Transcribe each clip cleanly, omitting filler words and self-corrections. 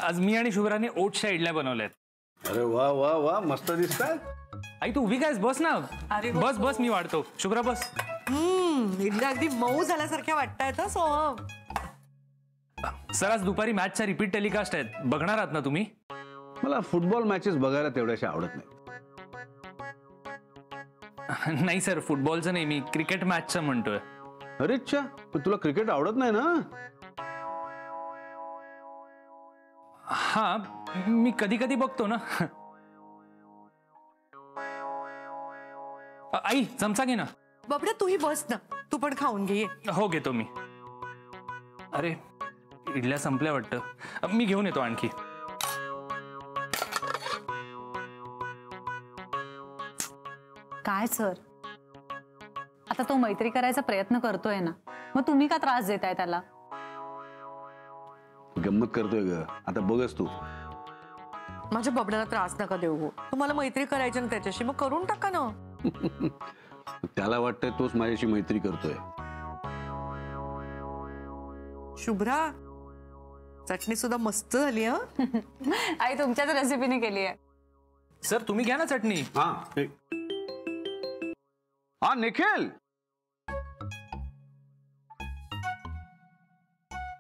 आज मी आणि शुभ्राने ओट्सच्या इडल्या बनवल्यात. अरे वा वा वा, मस्त दिसतात. आई तू उभी कायस, बस ना. अरे बस बस, मी वाढतो. शुभ्रा बस. इडल्या अगदी मऊ झाल्यासारख्या वाटतायत सोहम. सर आज दुपारी मॅचचा रिपीट टेलिकास्ट आहेत, बघणार आहात ना तुम्ही? मला फुटबॉल मॅचेस बघायला तेवढ्याशा आवडत नाही. नाही सर, फुटबॉलचं नाही, मी क्रिकेट मॅचचं म्हणतोय. अरे अच्छा, पण तुला क्रिकेट आवडत नाही ना? हा, मी कधी कधी बघतो ना. आई चमचा घे ना. बाबड्या तूही बस ना, तू पण खाऊन घे. हो घेतो मी. अरे इडल्या संपल्या वाटतं, मी घेऊन येतो आणखी. काय सर, आता तो मैत्री करायचा प्रयत्न करतोय ना, मग तुम्ही का त्रास देताय त्याला? गंमत करतोय ग, आता बघच तू. माझ्या बबड्याला त्रास नका देऊ. तुम्हाला मैत्री करायची ना त्याच्याशी, मग करून टाका ना. त्याला वाटतंय तोच माझ्याशी मैत्री करतोय. शुभ्रा, चटणी सुद्धा मस्त झाली. आई तुमच्याच रेसिपीने केली आहे. सर तुम्ही घ्या ना चटणी. हा निखिल,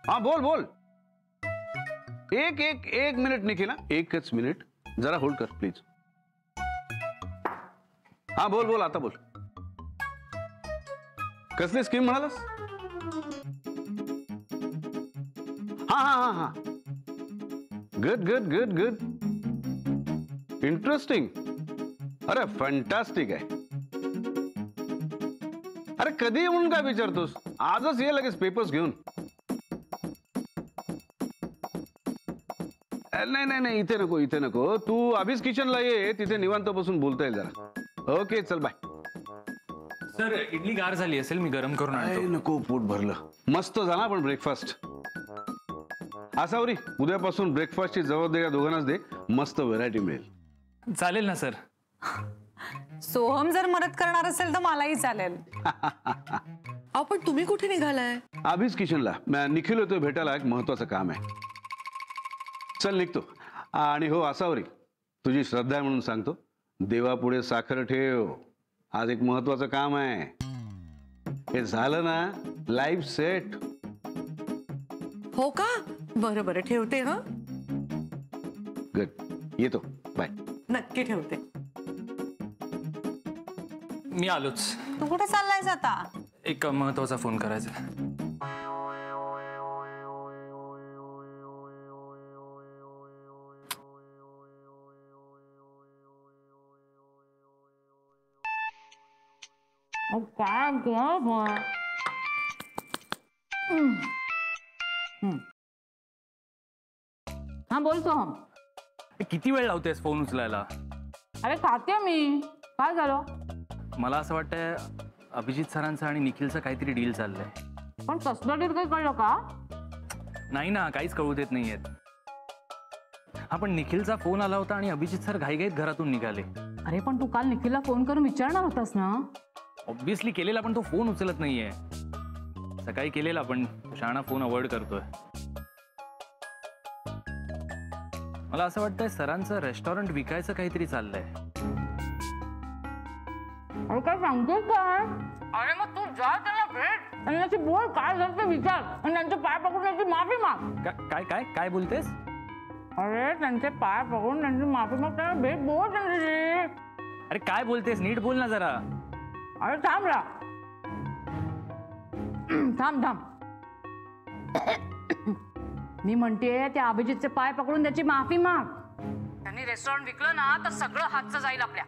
हा बोल बोल. एक एक एक मिनिट निखिल, एकच मिनिट, जरा होल्ड कर प्लीज. हा बोल बोल, आता बोल. कसली स्कीम म्हणालास? हा हा हा हा, good good good good, interesting. अरे फॅन्टास्टिक आहे. अरे कधी म्हणून काय विचारतोस? आजच ये लगेच पेपर्स घेऊन. नाही नाही नाही, इथे नको इथे नको, तू अभिज किचनला ये, तिथे निवांत बसून बोलता येईल जरा. ओके चल बाय. सर इडली गार झाली असेल, मी गरम करून आणतो. नको, पोट भरलं. मस्त झाला पण ब्रेकफास्ट. आसावरी, उद्यापासून ब्रेकफास्टची जबाबदारी या दोघांनाच दे, मस्त व्हरायटी मिळेल. चालेल ना सर? सोहम जर मदत करणार असेल तर मलाही चालेल. अहो पण तुम्ही कुठे निघालाय? अभिज किचनला निखिल होतोय भेटायला, एक महत्वाचं काम आहे. चल निघतो. आणि हो आसावरी, तुझी श्रद्धा आहे म्हणून सांगतो, देवापुढे साखर ठेव, आज एक महत्वाचं काम आहे. हे झालं ना, लाईफ सेट. हो का? बरं बरं, ठेवते. हा गुड, येतो, बाय. नक्की ठेवते. मी आलोच. तू कुठे चाललायस आता? एक महत्वाचा फोन करायचा. हा बोल सोहम. किती वेळ लावतेस फोन उचलायला? अरे खाते मी. काय झालं? मला असं वाटतंय अभिजित सरांचं आणि निखिलचं काहीतरी डील चाललंय. पण कसलं डील काही कळलं का? नाही ना, काहीच कळू देत नाहीयेत. हा पण निखिलचा फोन आला होता आणि अभिजित सर घाईघाईत घरातून निघाले. अरे पण तू काल निखिलला फोन करून विचारणार होतास ना? ऑब्व्हियसली केलेला, पण तो फोन उचलत नाहीये. सकाळी केलेला पण शाणा फोन अवॉइड करतोय. मला असं वाटतंय सरांचं रेस्टॉरंट विकायचं काहीतरी चाललंय. अरे काय सांगतोस काय? अरे मग तू जा त्यांना भेट आणि त्याची बोल काय झालं ते विचार आणि त्यांचे पाय पकडून त्यांची माफी माग. काय काय काय बोलतेस? अरे त्यांचे पाय पकडून त्यांची माफी माग, त्यांना भेट बोल त्यांच्याशी. अरे काय बोलतेस, नीट बोल ना जरा. अरे थांब रा, थांब थांब. मी म्हणतेय त्या अभिजितचे पाय पकडून त्याची माफी माग. त्यांनी रेस्टॉरंट विकलं ना तर सगळं हातचं जाईल आपल्या.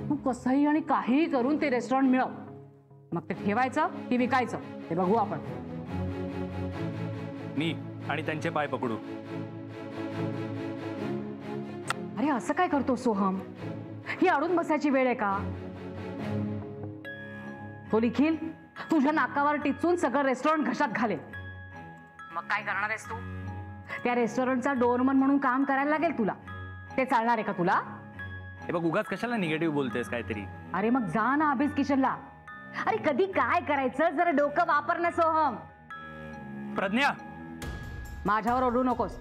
मग कसंही आणि काहीही करून ते रेस्टॉरंट मिळव. मग ते ठेवायचं की विकायचं ते बघू आपण. मी आणि त्यांचे पाय पकडू. अरे असं काय करतो सोहम? ही अडून बसायची वेळ आहे का? तो निखिल तुझ्या नाकावर टिचून सगळं रेस्टॉरंट घशात घालेल. मग काय करणार आहेस तू? त्या रेस्टॉरंटचा डोअरमन म्हणून काम करायला लागेल तुला. ते चालणार आहे का तुला? हे बघ, उगाच कशाला निगेटिव्ह बोलतेस काहीतरी. अरे मग जा ना अभिज किचनला. अरे कधी काय करायचं जरा डोकं वापर ना सोहम. प्रज्ञा, माझ्यावर ओरडू नकोस.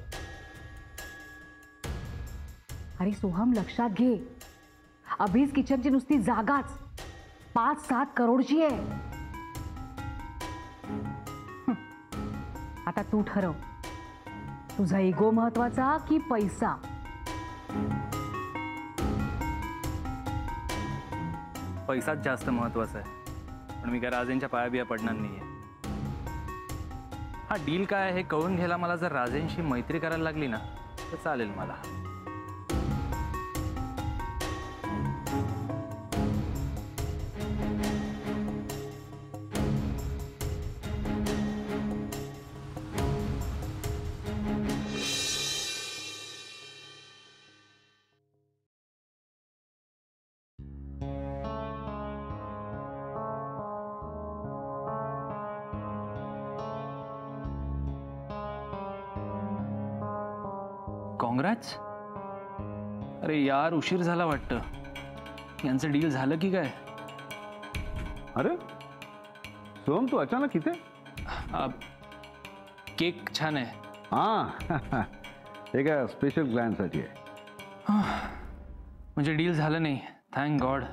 अरे सोहम, लक्षात घे, अभीज किचनची नुसती जागाच 5-7 करोडची आहे. आता तू ठरव, तुझा इगो महत्वाचा की पैसा? पैसाच जास्त महत्वाचा आहे. पण मी काय राजेंच्या पायाबिया पडणार नाहीये. हा डील काय आहे हे कळून घ्यायला मला जर राजेंशी मैत्री करायला लागली ना तर चालेल मला. काँग्रॅट्स. अरे यार, उशीर झाला वाटतं. यांचं डील झालं की काय? अरे सोहम, तू अचानक इथे? केक छान आहे. हां एका स्पेशल क्लायंटसाठी आहे. म्हणजे डील झालं नाही, थँक गॉड.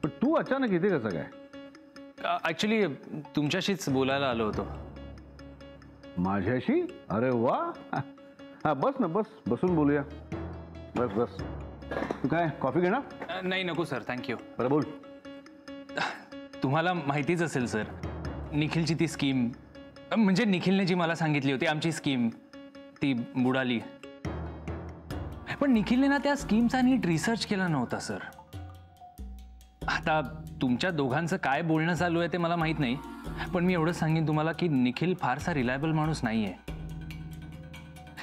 पण तू अचानक इथे कसं काय? ॲक्च्युली तुमच्याशीच बोलायला आलो होतो. माझ्याशी? अरे वा. हा बस ना, बसून बोलूया. बस. तू काय कॉफी घेणार? नाही नको सर, थँक्यू. बरं बोल. तुम्हाला माहितीच असेल सर, निखिलची ती स्कीम, म्हणजे निखिलने जी मला सांगितली होती आमची स्कीम, ती बुडाली. पण निखिलने ना त्या स्कीमचा नीट रिसर्च केला नव्हता सर. आता तुमच्या दोघांचं काय बोलणं चालू आहे ते मला माहीत नाही, पण मी एवढंच सांगेन तुम्हाला की निखिल फारसा रिलायबल माणूस नाही आहे.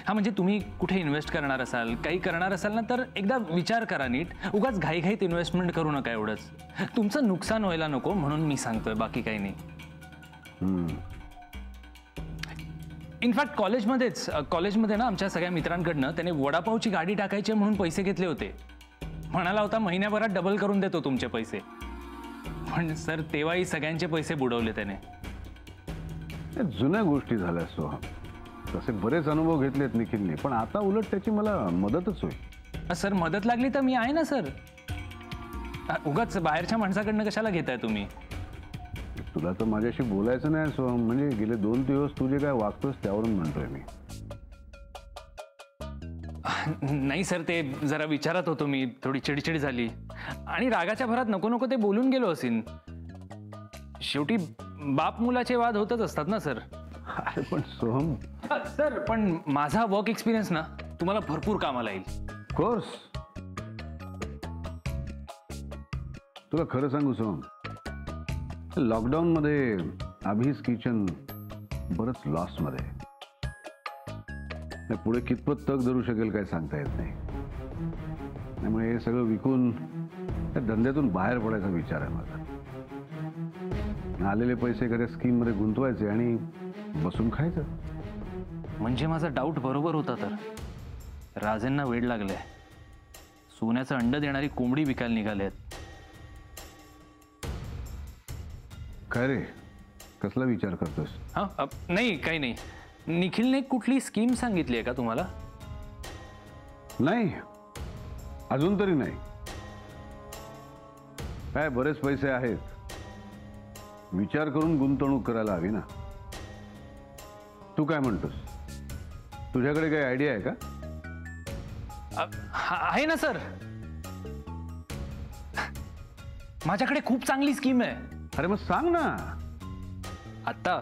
हा म्हणजे तुम्ही कुठे इन्व्हेस्ट करणार असाल, काही करणार असाल ना, तर एकदा विचार करा नीट. उगाच घाईघाईत इन्व्हेस्टमेंट करू नका. एवढंच, तुमचं नुकसान व्हायला नको म्हणून मी सांगतोय, बाकी काही नाही. इनफॅक्ट कॉलेजमध्ये ना आमच्या सगळ्या मित्रांकडनं त्याने वडापावची गाडी टाकायची म्हणून पैसे घेतले होते. म्हणाला होता महिन्याभरात डबल करून देतो तुमचे पैसे. पण सर तेव्हाही सगळ्यांचे पैसे बुडवले त्याने. जुन्या गोष्टी झाल्या सोहम. तसे बरेच अनुभव घेतलेत निखिलने, पण आता उलट त्याची मला मदतच होईल. सर मदत लागली तर मी आहे ना सर. उगाच बाहेरच्या माणसाकडनं कशाला घेताय तुम्ही? तुला तर माझ्याशी बोलायचं नाही सोहम. म्हणजे गेले 2 दिवस तू जे काय वागतोस त्यावरून म्हणतोय मी. नाही सर, ते जरा विचारत होतो मी. थोडी चिडचिड झाली आणि रागाच्या भरात नको नको ते बोलून गेलो असेन. शेवटी बाप मुलाचे वाद होतच असतात ना सर. अरे पण सोहम. सर पण माझा वर्क एक्सपिरियन्स ना तुम्हाला भरपूर कामाला येईल. कोर्स. तुला खरं सांगू सोहम, लॉकडाऊन मध्ये अभीज किचन बरंच लॉस मध्ये. पुढे कितपत तग धरू शकेल काय सांगता येत नाही. त्यामुळे हे सगळं विकून त्या धंद्यातून बाहेर पडायचा विचार आहे माझा. आलेले पैसे एखाद्या स्कीम मध्ये गुंतवायचे आणि बसून खायचं. म्हणजे माझा डाऊट बरोबर होता तर. राजेंना वेड लागलंय. सोन्याचं अंड देणारी कोंबडी विकायला निघाले आहेत. काय रे, कसला विचार करतोस? हां नाही, काही नाही. निखिलने कुठली स्कीम सांगितली आहे का तुम्हाला? नाही, अजून तरी नाही. काय बरेच पैसे आहेत, विचार करून गुंतवणूक करायला हवी ना. तू काय म्हणतोस? तुझ्याकडे काही आयडिया आहे का? आहे ना सर, माझ्याकडे खूप चांगली स्कीम आहे. अरे मग सांग ना. आता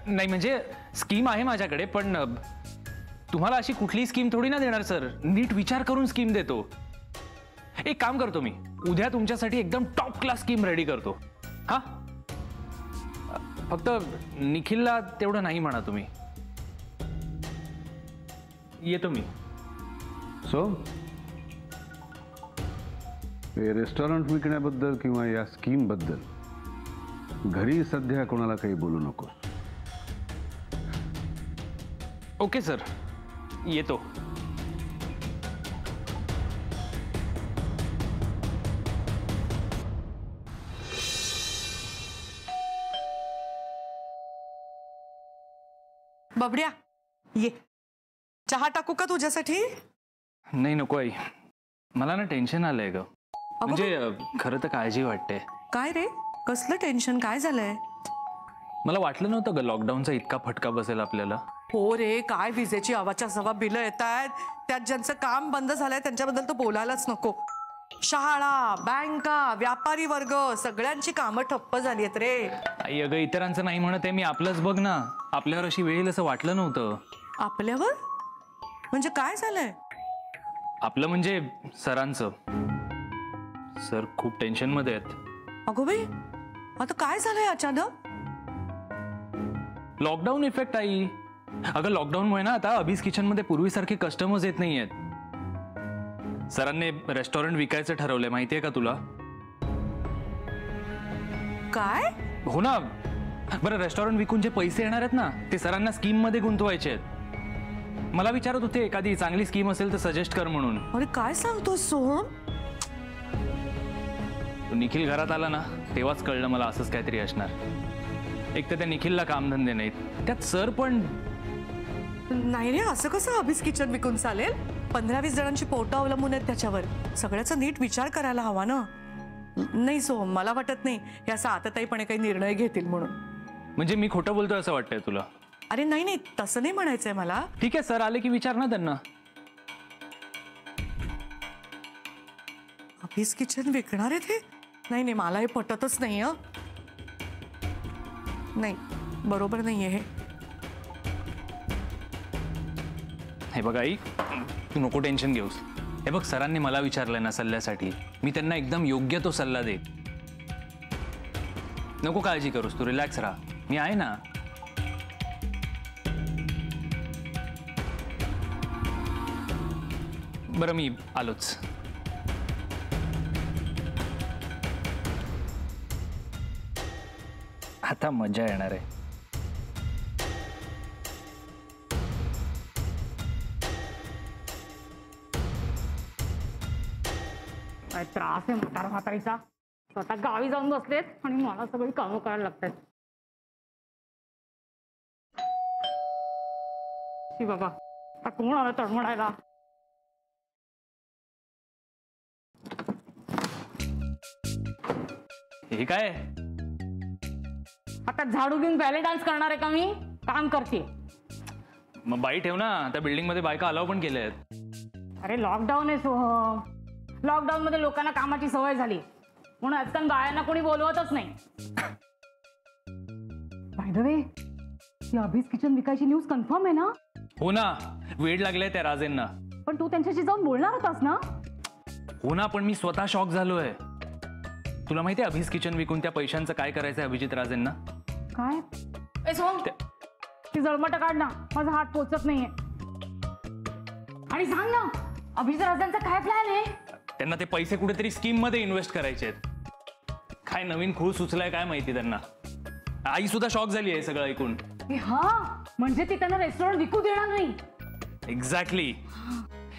नाही, म्हणजे स्कीम आहे माझ्याकडे, पण तुम्हाला अशी कुठली स्कीम थोडी ना देणार सर. नीट विचार करून स्कीम देतो. एक काम करतो मी, उद्या तुमच्यासाठी एकदम टॉप क्लास स्कीम रेडी करतो. हा, फक्त निखिलला तेवढं नाही म्हणा तुम्ही. येतो मी. सो रेस्टॉरंट विकण्याबद्दल किंवा या स्कीम बद्दल घरी सध्या कोणाला काही बोलू नको. ओके सर, येतो. बबड्या ये. चहा टाकू का तुझ्यासाठी? नाही नको आई, मला ना टेन्शन आलंय ग. म्हणजे खरं तर काळजी वाटते. काय रे, कसलं टेन्शन? काय झालंय? मला वाटलं नव्हतं ग लॉकडाऊनचा इतका फटका बसेल आपल्याला. हो रे, काय विजेची आवाच्या सवा बिलं येत आहेत. त्यात ज्यांचं काम बंद झालंय त्यांच्याबद्दल तर बोलायलाच नको. शाळा, बँका, व्यापारी वर्ग सगळ्यांची कामं ठप्प झाली आहेत रे. आई अगं इतरांचं नाही म्हणत आहे मी, आपलंच बघ ना. आपल्यावर अशी वेळ येईल असं वाटलं नव्हतं. आपल्यावर म्हणजे काय झालंय? आपलं म्हणजे सरांचं. सर खूप टेन्शन मध्ये आहेत. अगो बाई, आता काय झालंय अचानक? Lockdown effect I. अगं लॉकडाऊनमुळे ना आता अभीस किचन मध्ये पूर्वीसारखे कस्टमर्स येत नाहीयेत. सरांनी रेस्टॉरंट विकायचं ठरवलंय, माहितीये का तुला? काय? हो ना. बरं रेस्टॉरंट विकून जे पैसे येणार आहेत ना ते सरांना स्कीम मध्ये गुंतवायचे आहेत. मला विचारत होते एखादी चांगली स्कीम असेल तर सजेस्ट कर म्हणून. अरे काय सांगतोस सोहम? निखिल घरात आला ना तेव्हाच कळलं मला असंच काहीतरी असणार. एक तर त्या निखिलला कामधंदे नाहीत, त्यात सर पण. नाही रे, असं कसं अभीस किचन विकून चालेल? 15-20 जणांची पोटं अवलंबून आहेत त्याच्यावर. सगळ्याचा नीट विचार करायला हवा ना. नाही सोहम, मला वाटत नाही हे असं आताताईपणे काही निर्णय घेतील म्हणून. म्हणजे मी खोटं बोलतोय असं वाटतंय तुला? अरे नाही नाही, तसं नाही म्हणायचंय मला. ठीक आहे सर आले की विचार ना त्यांना. अभीस किचन विकणार आहेत हे? नाही नाही, मला हे पटतच नाही. नाही, बरोबर नाहीये हे. हे बघ आई, तू नको टेन्शन घेऊस. हे बघ सरांनी मला विचारलंय ना सल्ल्यासाठी, मी त्यांना एकदम योग्य तो सल्ला दे. नको काळजी करूस, तू रिलॅक्स राहा, मी आहे ना. बरं मी आलोच. आता मजा येणार आहे. काय त्रास आहे म्हातारीचा. स्वतः गावी जाऊन बसलेत आणि मला सगळी कामं करायला लागतात. शी बाबा, आता कोण आलं तडमडायला? हे काय? आता झाडू घेऊन बॅले डान्स करणार आहे का मी? काम करते. मग बाई ठेव ना, त्या बिल्डिंग मध्ये बायका अलाव पण केल्या आहेत. अरे लॉकडाऊन आहे सोहम. लॉकडाऊन मध्ये लोकांना कामाची सवय झाली म्हणून आजकाल बायांना कोणी बोलवतच नाही. बाय द वे, ही अभीस किचन विकायची न्यूज कन्फर्म आहे ना? हो ना, वेळ लागलाय त्या राजेंना. पण तू त्यांच्याशी जाऊन बोलणार होतास ना? हो ना, पण मी स्वतः शॉक झालोय. तुला माहिती आहे अभीस किचन विकून त्या पैशांचं काय करायचंय अभिजित राजेंना? काय? ए सोहम, ती जळमट काढ ना, माझा हात पोचत नाहीये. आणि सांग ना, अभिजित राजांचा काय प्लॅन आहे? त्यांना ते पैसे कुठेतरी स्कीम मध्ये इन्व्हेस्ट करायचे आहेत. काय नवीन खूळ सुचलाय काय माहिती त्यांना. आई सुद्धा शॉक झाली आहे सगळं ऐकून. हा, म्हणजे ती त्यांना रेस्टॉरंट विकू देणार नाही. एक्झॅक्टली.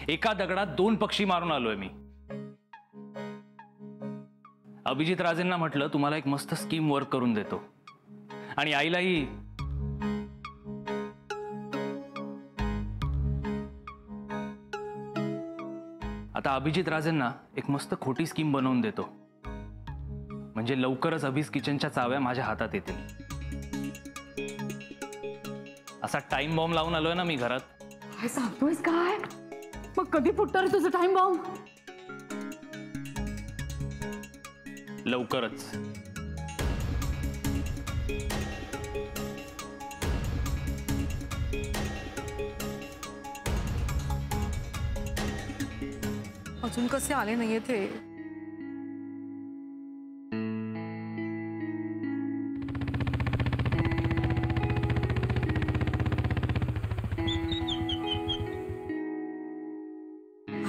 एका दगडात 2 पक्षी मारून आलोय मी. अभिजित राजेंना म्हटलं तुम्हाला एक मस्त स्कीम वर्क करून देतो, आणि आईलाही. आता अभिजित राजेंना एक मस्त खोटी स्कीम बनवून देतो, म्हणजे लवकरच अभीस किचनच्या चाव्या माझ्या हातात येतील. असा टाइम बॉम्ब लावून आलोय ना मी घरात. काय सांगतोयस काय? मग कधी फुटणार आहे तुझं टाइम बॉम्ब? लवकरच. अजून कसे आले नाहीये ते?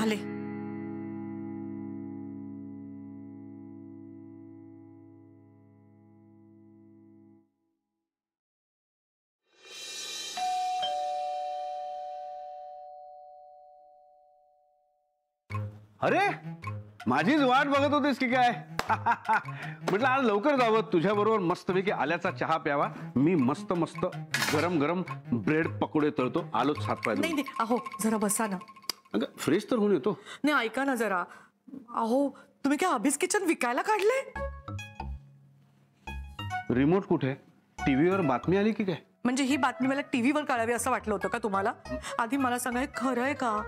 आले. अरे माझीच वाट बघत होतीस की काय? म्हटलं आज लवकर जावं, तुझ्याबरोबर मस्तपैकी आल्याचा चहा प्यावा, मी मस्त मस्त गरम गरम ब्रेड पकोडे तळतो, आलोच हातपाय धुवून. नाही नाही अहो जरा बसा ना. अगं फ्रेश तर होऊन येतो. नाही ऐका ना जरा. अहो तुम्ही काय अभिज किचन विकायला काढले? रिमोट कुठे? टीव्हीवर बातमी आली की काय? म्हणजे ही बातमी मला टीव्हीवर कळावी असं वाटलं होतं का तुम्हाला? आधी मला सांगा, हे खरं आहे का?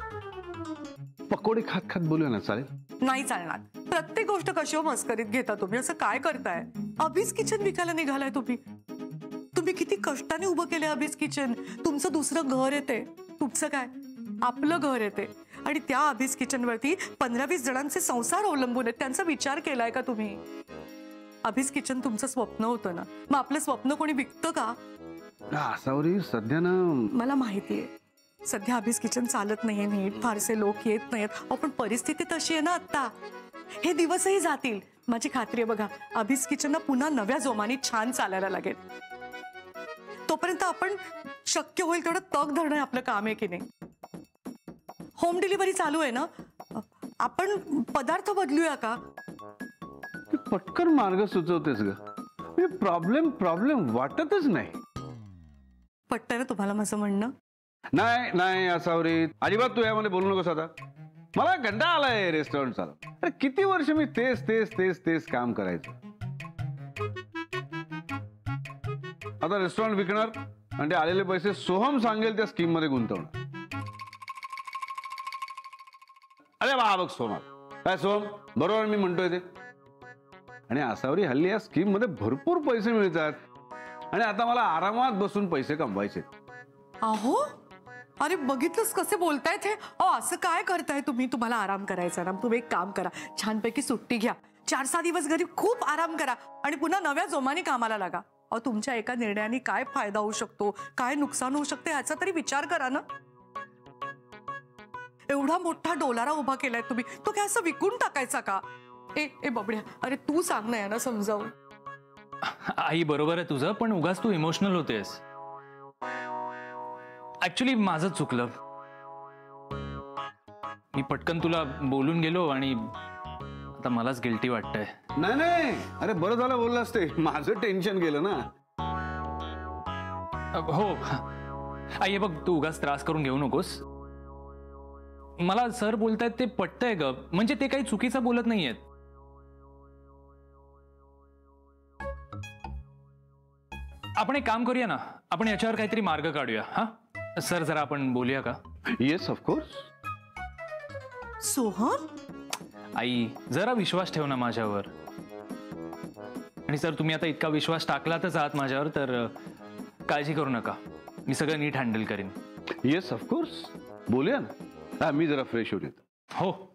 पकोडे खात खात बोलूया ना, चालेल? नाही चालणार. प्रत्येक गोष्ट कशी हो मस्करीत घेता तुम्ही. असं काय करताय? अभिज किचन विकायला निघालाय तुम्ही? तुम्ही किती कष्टाने उभं केलंय अभिज किचन. तुमचं दुसरं घर येते. तुमचं काय, आपलं घर येते. आणि त्या अभिज किचन वरती 15-20 जणांचे संसार अवलंबून आहेत. त्यांचा विचार केलाय का तुम्ही? अभिज किचन तुमचं स्वप्न होतं ना, मग आपलं स्वप्न कोणी विकतं का? आसावरी सध्या ना, मला माहितीये सध्या अभिज किचन चालत नाहीये नीट, फारसे लोक येत नाहीत. पण परिस्थिती तशी आहे ना आता. हे दिवसही जातील, माझी खात्री आहे. बघा अभिज किचन पुन्हा नव्या जोमाने छान चालायला लागेल. तोपर्यंत आपण शक्य होईल तेवढं तग धरणं आपलं काम आहे की नाही? होम डिलिव्हरी चालू आहे ना, आपण पदार्थ बदलूया का? पटकन मार्ग सुचवतेस ग. प्रॉब्लेम वाटतच नाही. पटतंय ना तुम्हाला माझं म्हणणं? नाही नाही आसावरी, अजिबात तू यामध्ये बोलू नकोस. आता मला कंटाळा आलाय रेस्टॉरंट चालव. अरे किती वर्ष मी तेच तेच तेच तेच काम करायचं. आता रेस्टॉरंट विकणार आणि ते आलेले पैसे सोहम सांगेल त्या स्कीम मध्ये गुंतवणार. अरे वा बघ सोमा, काय सोहम बरोबर मी म्हणतोय ते. आणि आसावरी हल्ली या स्कीम मध्ये भरपूर पैसे मिळतात आणि आता मला आरामात बसून पैसे कमवायचे. अहो अरे बघितलंस कसे बोलतायत हे? असं काय करताय तुम्ही? तुम्हाला आराम करायचा ना, तुम्ही एक काम करा, छानपैकी सुट्टी घ्या, 4-6 दिवस घरी खूप आराम करा आणि पुन्हा नव्या जोमाने कामाला लागा. तुमच्या एका निर्णयाने काय फायदा होऊ शकतो, काय नुकसान होऊ शकते याचा तरी विचार करा ना. एवढा मोठा डोलारा उभा केलाय तुम्ही, तो काय असं विकून टाकायचा का? ए बबड्या, अरे तू सांग ना यांना समजावून. आई बरोबर आहे तुझं, पण उगाच तू इमोशनल होतेस. ऍक्च्युली माझं चुकलं. मी पटकन तुला बोलून गेलो आणि आता मलाच गिल्टी वाटतंय. नाही नाही, अरे बरं झालं बोललास ते, माझं टेन्शन गेलं ना. हो आई, बघ तू उगाच त्रास करून घेऊ नकोस. मला सर बोलतायत ते पटतंय ग, म्हणजे ते काही चुकीचं बोलत नाहीयेत. आपण एक काम करूया ना, आपण याच्यावर काहीतरी मार्ग काढूया. हा सर, जरा आपण बोलूया का? Yes of course. सोहम, आई जरा विश्वास ठेव ना माझ्यावर. आणि सर तुम्ही आता इतका विश्वास टाकलातच आहात माझ्यावर, तर काळजी करू नका, मी सगळं नीट हँडल करीन. येस ऑफकोर्स, बोलूया ना. मी जरा फ्रेश होऊन येतो. हो.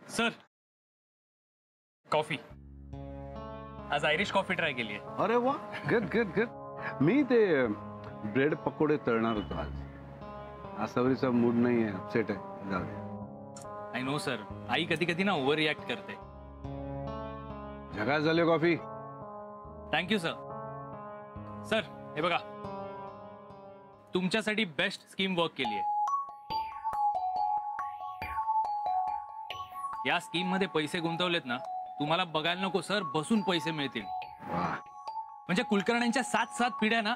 सर कॉफी, आज आयरिश कॉफी ट्राय केली आहे. अरे वा, गुड गुड गुड. मी ते ब्रेड पकोडे तळणार होतो आज. आसावरीचा मूड नाही आहे, अपसेट आहे. जाऊ दे. आय नो सर, आई कधी कधी ना ओव्हर रिॲक्ट करते. झकास झाली कॉफी. Thank you sir. सर हे बघा, तुमच्यासाठी बेस्ट स्कीम वर्क केली आहे. या स्कीम मध्ये पैसे गुंतवलेत ना, तुम्हाला बघायला नको सर, बसून पैसे मिळतील. म्हणजे कुलकर्ण्यांच्या 7 पिढ्या ना,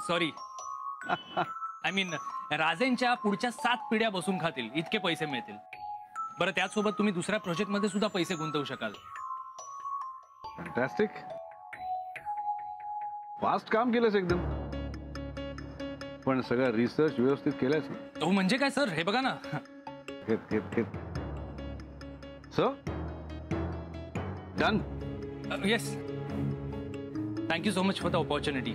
सॉरी आय मीन राजेंच्या पुढच्या 7 पिढ्या बसून खातील इतके पैसे मिळतील. बरं, त्याचसोबत तुम्ही दुसऱ्या प्रोजेक्ट मध्ये सुद्धा पैसे गुंतवू शकाल. फॅन्टॅस्टिक. फास्ट काम केलंस एकदम, पण सगळं रिसर्च व्यवस्थित केलंस ना? हो म्हणजे काय सर, हे बघा ना. घेत so done. Yes, thank you so much for the opportunity.